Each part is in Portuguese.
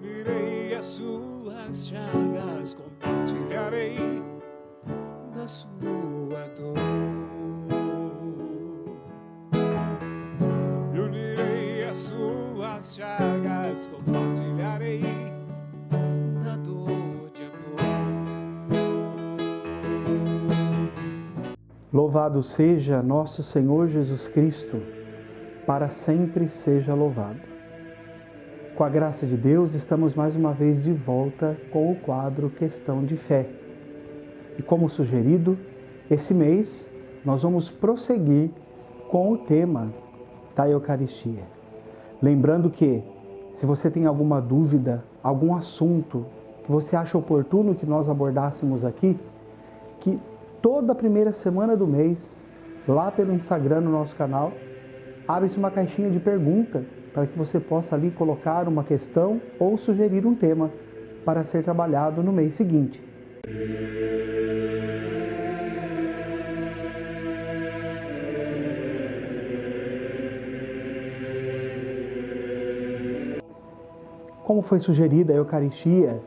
unirei as suas chagas, compartilharei da sua dor. Unirei as suas chagas, compartilharei da dor de amor. Louvado seja nosso Senhor Jesus Cristo, para sempre seja louvado. Com a graça de Deus, estamos mais uma vez de volta com o quadro Questão de Fé. E como sugerido, esse mês nós vamos prosseguir com o tema da Eucaristia. Lembrando que, se você tem alguma dúvida, algum assunto que você acha oportuno que nós abordássemos aqui, que toda primeira semana do mês, lá pelo Instagram, no nosso canal, abre-se uma caixinha de pergunta para que você possa ali colocar uma questão ou sugerir um tema para ser trabalhado no mês seguinte. Como foi sugerida a Eucaristia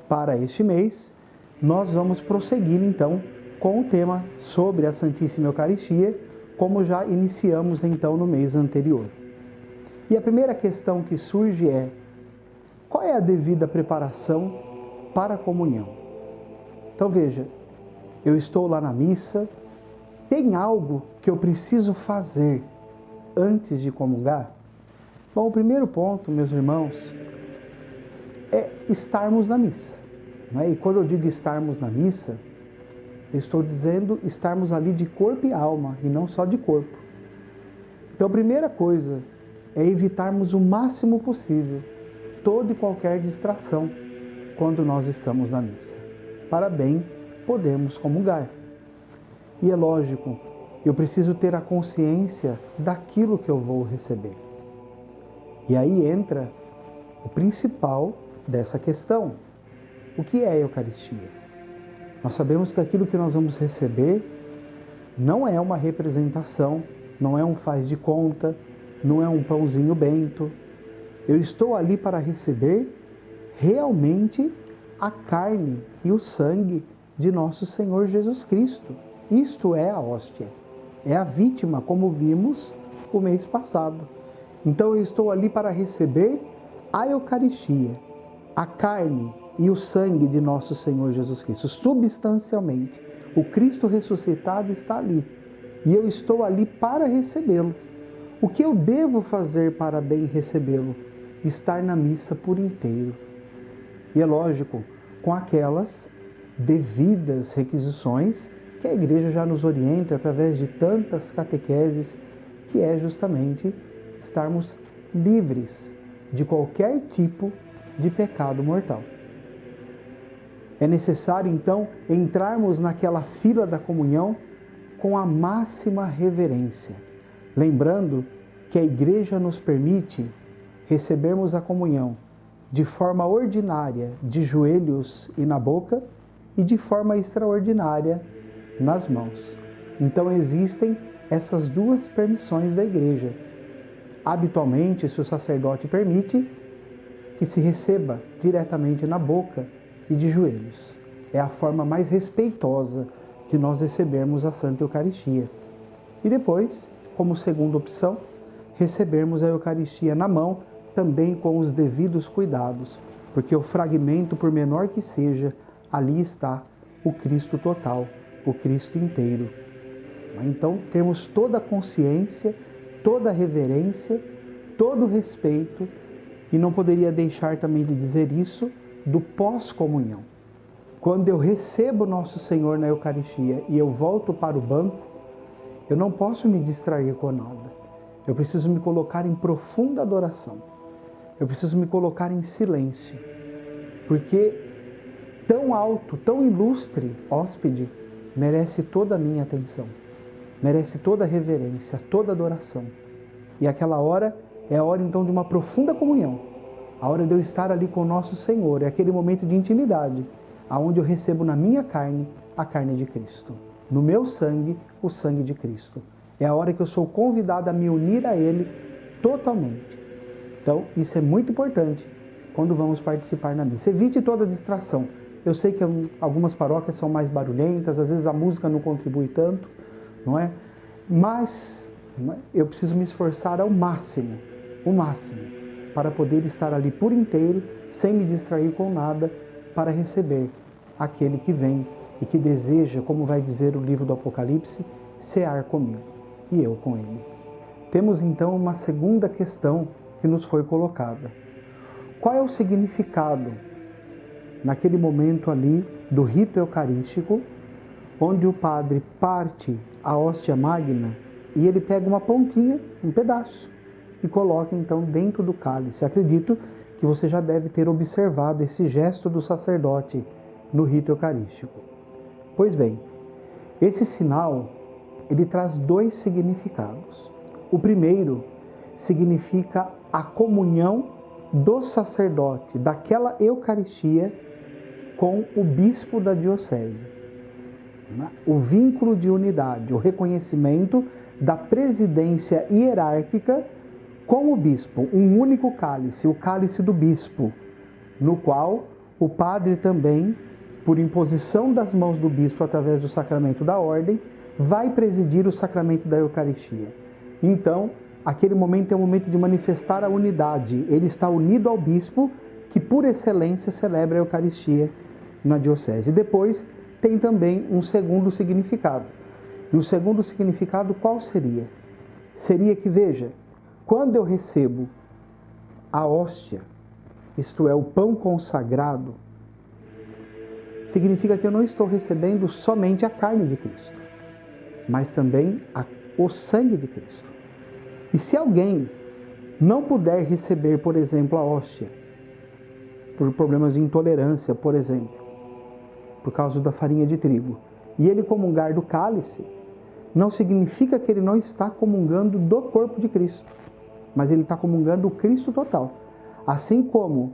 para este mês, nós vamos prosseguir então com o tema sobre a Santíssima Eucaristia, como já iniciamos então no mês anterior. E a primeira questão que surge é: qual é a devida preparação para a comunhão? Então veja, eu estou lá na missa, tem algo que eu preciso fazer antes de comungar? Bom, o primeiro ponto, meus irmãos, é estarmos na missa. Não é? E quando eu digo estarmos na missa, eu estou dizendo estarmos ali de corpo e alma, e não só de corpo. Então a primeira coisa é evitarmos o máximo possível toda e qualquer distração quando nós estamos na missa, para bem podermos comungar. E é lógico, eu preciso ter a consciência daquilo que eu vou receber. E aí entra o principal dessa questão. O que é a Eucaristia? Nós sabemos que aquilo que nós vamos receber não é uma representação, não é um faz de conta, não é um pãozinho bento. Eu estou ali para receber realmente a carne e o sangue de nosso Senhor Jesus Cristo. Isto é a hóstia, é a vítima, como vimos o mês passado. Então eu estou ali para receber a Eucaristia, a carne e o sangue de nosso Senhor Jesus Cristo. Substancialmente, o Cristo ressuscitado está ali e eu estou ali para recebê-lo. O que eu devo fazer para bem recebê-lo? Estar na missa por inteiro. E é lógico, com aquelas devidas requisições que a Igreja já nos orienta através de tantas catequeses, que é justamente estarmos livres de qualquer tipo de pecado mortal. É necessário, então, entrarmos naquela fila da comunhão com a máxima reverência, lembrando que a Igreja nos permite recebermos a comunhão de forma ordinária, de joelhos e na boca, e de forma extraordinária nas mãos. Então existem essas duas permissões da Igreja. Habitualmente, se o sacerdote permite, que se receba diretamente na boca e de joelhos. É a forma mais respeitosa de nós recebermos a Santa Eucaristia. E depois, como segunda opção, recebermos a Eucaristia na mão, também com os devidos cuidados, porque o fragmento, por menor que seja, ali está o Cristo total, o Cristo inteiro. Então, temos toda a consciência, toda a reverência, todo o respeito, e não poderia deixar também de dizer isso do pós-comunhão. Quando eu recebo nosso Senhor na Eucaristia e eu volto para o banco, eu não posso me distrair com nada. Eu preciso me colocar em profunda adoração. Eu preciso me colocar em silêncio. Porque tão alto, tão ilustre hóspede merece toda a minha atenção. Merece toda a reverência, toda a adoração. E aquela hora é a hora então de uma profunda comunhão. A hora de eu estar ali com o nosso Senhor. É aquele momento de intimidade, aonde eu recebo na minha carne a carne de Cristo. No meu sangue, o sangue de Cristo. É a hora que eu sou convidado a me unir a Ele totalmente. Então, isso é muito importante, quando vamos participar na missa. Evite toda distração. Eu sei que algumas paróquias são mais barulhentas, às vezes a música não contribui tanto, não é? Mas eu preciso me esforçar ao máximo, para poder estar ali por inteiro, sem me distrair com nada, para receber aquele que vem e que deseja, como vai dizer o livro do Apocalipse, cear comigo e eu com ele. Temos então uma segunda questão que nos foi colocada. Qual é o significado, naquele momento ali, do rito eucarístico, onde o padre parte a hóstia magna e ele pega uma pontinha, um pedaço, e coloca então dentro do cálice? Acredito que você já deve ter observado esse gesto do sacerdote no rito eucarístico. Pois bem, esse sinal, ele traz dois significados. O primeiro significa a comunhão do sacerdote, daquela Eucaristia, com o bispo da diocese. O vínculo de unidade, o reconhecimento da presidência hierárquica com o bispo, um único cálice, o cálice do bispo, no qual o padre também, por imposição das mãos do bispo através do sacramento da ordem, vai presidir o sacramento da Eucaristia. Então, aquele momento é um momento de manifestar a unidade. Ele está unido ao bispo, que por excelência celebra a Eucaristia na diocese. Depois tem também um segundo significado. E o segundo significado qual seria? Seria que, veja, quando eu recebo a hóstia, isto é, o pão consagrado, significa que eu não estou recebendo somente a carne de Cristo, mas também o sangue de Cristo. E se alguém não puder receber, por exemplo, a hóstia, por problemas de intolerância, por exemplo, por causa da farinha de trigo, e ele comungar do cálice, não significa que ele não está comungando do corpo de Cristo, mas ele está comungando o Cristo total. Assim como,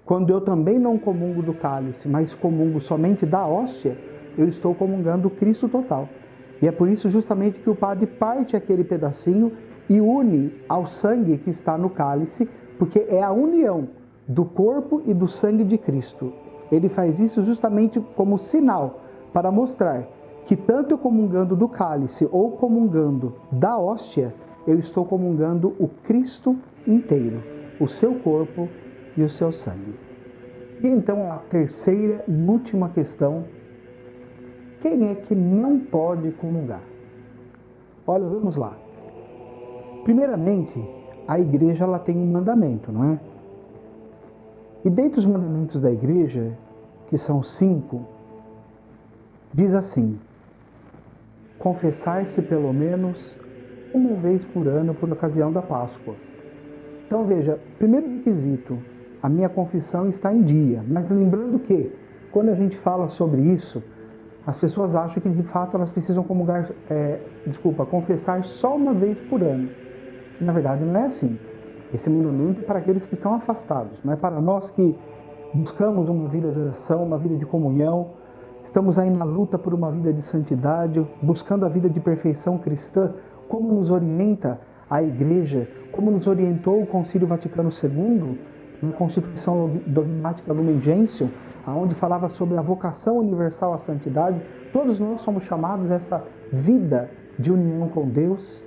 quando eu também não comungo do cálice, mas comungo somente da hóstia, eu estou comungando o Cristo total. E é por isso justamente que o padre parte aquele pedacinho e une ao sangue que está no cálice, porque é a união do corpo e do sangue de Cristo. Ele faz isso justamente como sinal para mostrar que tanto eu comungando do cálice ou comungando da hóstia, eu estou comungando o Cristo inteiro, o seu corpo e o seu sangue. E então a terceira e última questão: quem é que não pode comungar? Olha, vamos lá. Primeiramente, a igreja ela tem um mandamento, não é? E dentre os mandamentos da igreja, que são 5, diz assim: confessar-se pelo menos uma vez por ano por ocasião da Páscoa. Então veja, primeiro requisito, a minha confissão está em dia. Mas lembrando que, quando a gente fala sobre isso, as pessoas acham que de fato elas precisam confessar só uma vez por ano. E, na verdade não é assim. Esse mandamento é para aqueles que estão afastados, não é para nós que buscamos uma vida de oração, uma vida de comunhão, estamos aí na luta por uma vida de santidade, buscando a vida de perfeição cristã, como nos orienta a Igreja, como nos orientou o Concílio Vaticano II, na Constituição Dogmática Lumen Gentium, onde falava sobre a vocação universal à santidade. Todos nós somos chamados a essa vida de união com Deus.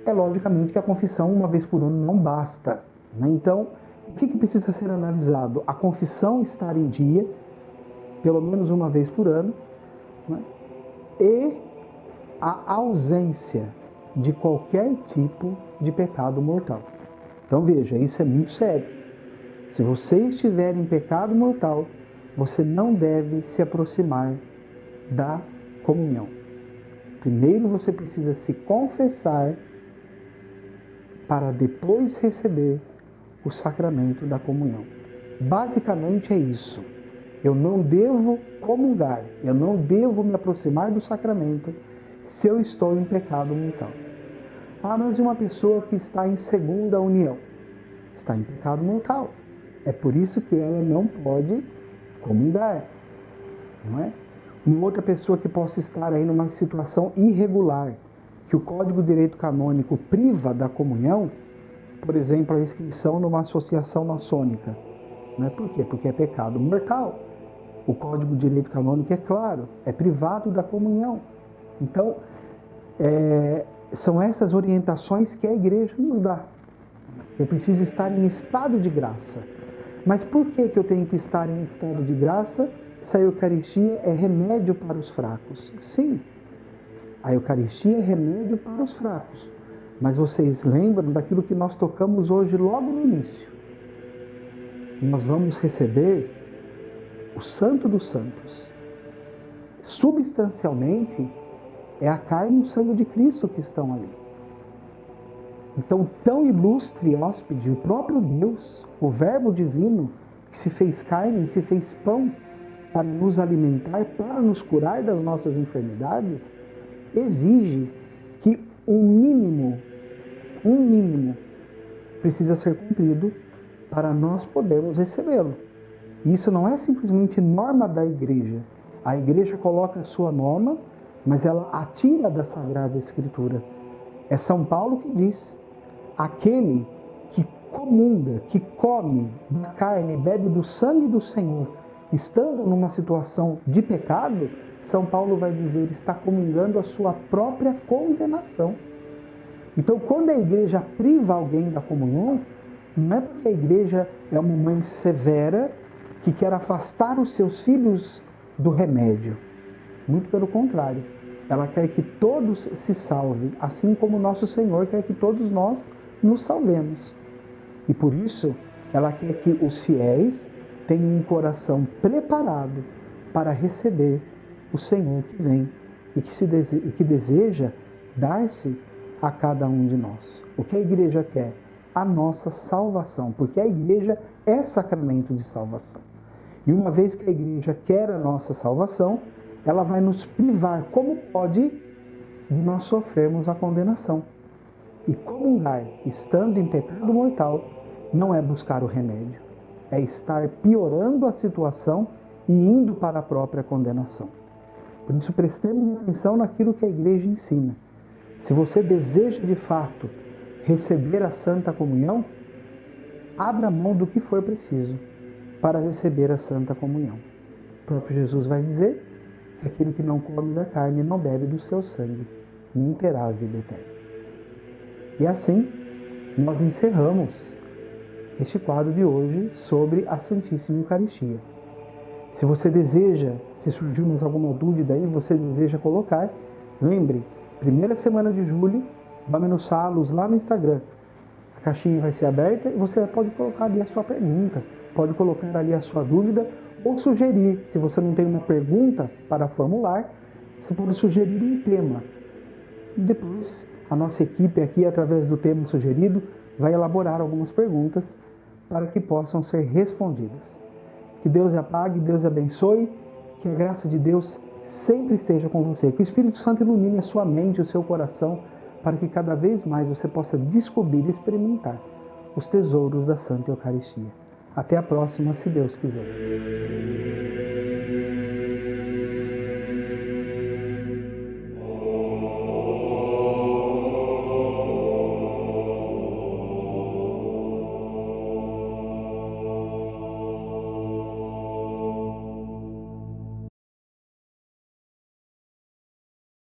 É logicamente que a confissão uma vez por ano não basta, né? Então, o que precisa ser analisado? A confissão estar em dia, pelo menos uma vez por ano, né? E a ausência de qualquer tipo de pecado mortal. Então veja, isso é muito sério. Se você estiver em pecado mortal, você não deve se aproximar da comunhão. Primeiro você precisa se confessar para depois receber o sacramento da comunhão. Basicamente é isso. Eu não devo comungar, eu não devo me aproximar do sacramento se eu estou em pecado mortal. Mas uma pessoa que está em segunda união está em pecado mortal. É por isso que ela não pode comungar, não é? Uma outra pessoa que possa estar aí numa situação irregular, que o Código de Direito Canônico priva da comunhão, por exemplo, a inscrição numa associação maçônica. Né? Por quê? Porque é pecado mortal. O Código de Direito Canônico é claro, é privado da comunhão. Então, são essas orientações que a igreja nos dá. Eu preciso estar em estado de graça. Mas por que eu tenho que estar em estado de graça se a Eucaristia é remédio para os fracos? Sim, a Eucaristia é remédio para os fracos. Mas vocês lembram daquilo que nós tocamos hoje logo no início? Nós vamos receber o Santo dos Santos. Substancialmente, é a carne e o sangue de Cristo que estão ali. Então, tão ilustre hóspede, o próprio Deus, o Verbo divino, que se fez carne e se fez pão para nos alimentar, para nos curar das nossas enfermidades, exige que um mínimo precisa ser cumprido para nós podermos recebê-lo. Isso não é simplesmente norma da igreja. A igreja coloca a sua norma, mas ela a tira da Sagrada Escritura. É São Paulo que diz: aquele que comunga, que come da carne e bebe do sangue do Senhor, estando numa situação de pecado, São Paulo vai dizer, está comungando a sua própria condenação. Então, quando a igreja priva alguém da comunhão, não é porque a igreja é uma mãe severa que quer afastar os seus filhos do remédio. Muito pelo contrário. Ela quer que todos se salvem, assim como nosso Senhor quer que todos nós nos salvemos. E por isso, ela quer que os fiéis tenham um coração preparado para receber o Senhor que vem e que deseja dar-se a cada um de nós. O que a igreja quer? A nossa salvação, porque a igreja é sacramento de salvação. E uma vez que a igreja quer a nossa salvação, ela vai nos privar, como pode, de nós sofrermos a condenação. E comungar, estando em pecado mortal, não é buscar o remédio, é estar piorando a situação e indo para a própria condenação. Por isso, prestemos atenção naquilo que a igreja ensina. Se você deseja, de fato, receber a Santa Comunhão, abra mão do que for preciso para receber a Santa Comunhão. O próprio Jesus vai dizer que aquele que não come da carne e não bebe do seu sangue não terá a vida eterna. E assim, nós encerramos este quadro de hoje sobre a Santíssima Eucaristia. Se você deseja, se surgiu mais alguma dúvida aí, você deseja colocar, lembre, primeira semana de julho, vamos nos salos lá no Instagram. A caixinha vai ser aberta e você pode colocar ali a sua pergunta, pode colocar ali a sua dúvida ou sugerir. Se você não tem uma pergunta para formular, você pode sugerir um tema. E depois, a nossa equipe aqui, através do tema sugerido, vai elaborar algumas perguntas para que possam ser respondidas. Que Deus apague, Deus abençoe, que a graça de Deus sempre esteja com você. Que o Espírito Santo ilumine a sua mente e o seu coração para que cada vez mais você possa descobrir e experimentar os tesouros da Santa Eucaristia. Até a próxima, se Deus quiser.